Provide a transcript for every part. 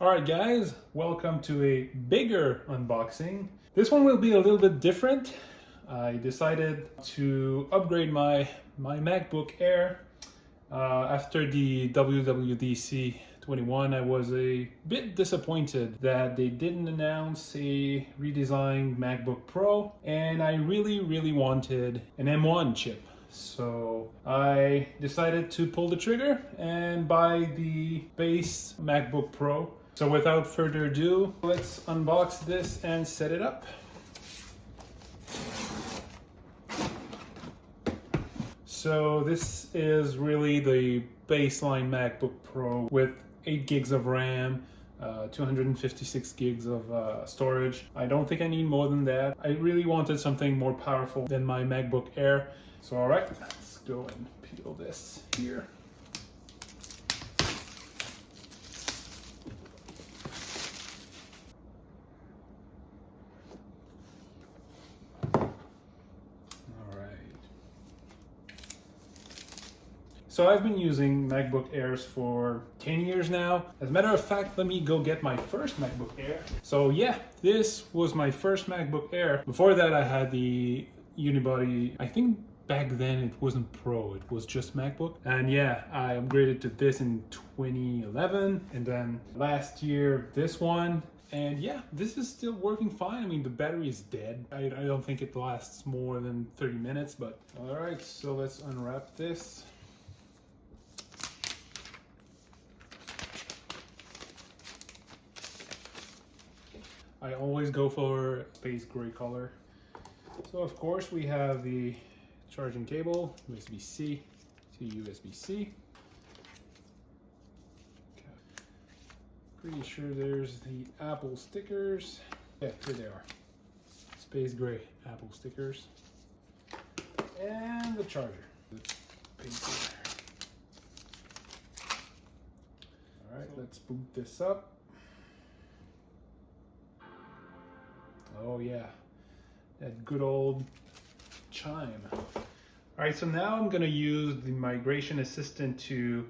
Alright guys, welcome to a bigger unboxing. This one will be a little bit different. I decided to upgrade my MacBook Air. After the WWDC 21, I was a bit disappointed that they didn't announce a redesigned MacBook Pro, and I really wanted an M1 chip. So I decided to pull the trigger and buy the base MacBook Pro. So without further ado, let's unbox this and set it up. So this is really the baseline MacBook Pro with 8 gigs of RAM, 256 gigs of storage. I don't think I need more than that. I really wanted something more powerful than my MacBook Air. So all right, let's go and peel this here. So I've been using MacBook Airs for 10 years now. As a matter of fact, let me go get my first MacBook Air. So yeah, this was my first MacBook Air. Before that, I had the unibody. I think back then it wasn't Pro, it was just MacBook. And yeah, I upgraded to this in 2011. And then last year, this one. And yeah, this is still working fine. I mean, the battery is dead. I don't think it lasts more than 30 minutes, but all right, so let's unwrap this. I always go for space gray color. So of course we have the charging cable, USB-C to USB-C. Okay. Pretty sure there's the Apple stickers. Yeah, here they are. Space gray Apple stickers. And the charger. All right, let's boot this up. Oh yeah, that good old chime. All right, so now I'm gonna use the migration assistant to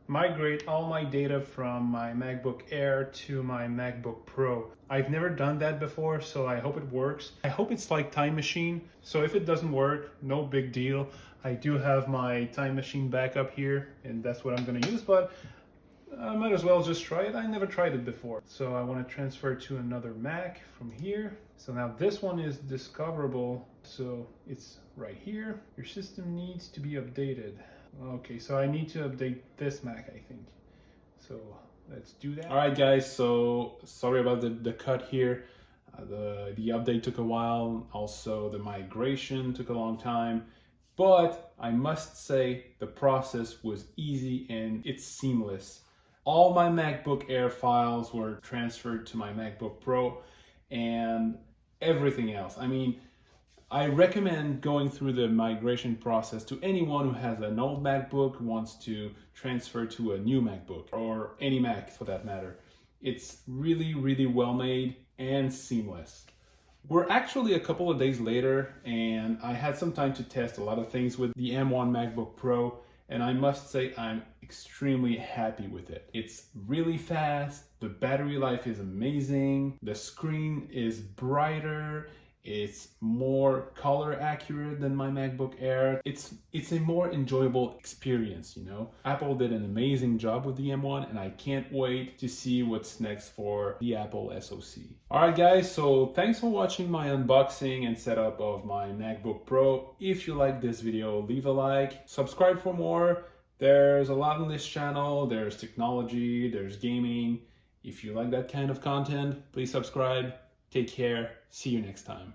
migrate all my data from my MacBook Air to my MacBook Pro. I've never done that before, so I hope it works. I hope it's like Time Machine. So if it doesn't work, no big deal. I do have my Time Machine backup here, and that's what I'm gonna use, but I might as well just try it. I never tried it before. So I want to transfer to another Mac from here. So now this one is discoverable. So it's right here. Your system needs to be updated. Okay, so I need to update this Mac, I think. So let's do that. All right, guys. So sorry about the cut here. The update took a while. Also, the migration took a long time. But I must say the process was easy and it's seamless. All my MacBook Air files were transferred to my MacBook Pro and everything else. I mean, I recommend going through the migration process to anyone who has an old MacBook, who wants to transfer to a new MacBook or any Mac for that matter. It's really well made and seamless. We're actually a couple of days later and I had some time to test a lot of things with the M1 Macbook Pro. And I must say I'm extremely happy with it. It's really fast, the battery life is amazing, the screen is brighter, it's more color accurate than my MacBook Air. It's a more enjoyable experience, you know? Apple did an amazing job with the M1 and I can't wait to see what's next for the Apple SoC. Alright guys, so thanks for watching my unboxing and setup of my MacBook Pro. If you like this video, leave a like, subscribe for more. There's a lot on this channel. There's technology, there's gaming. If you like that kind of content, please subscribe. Take care. See you next time.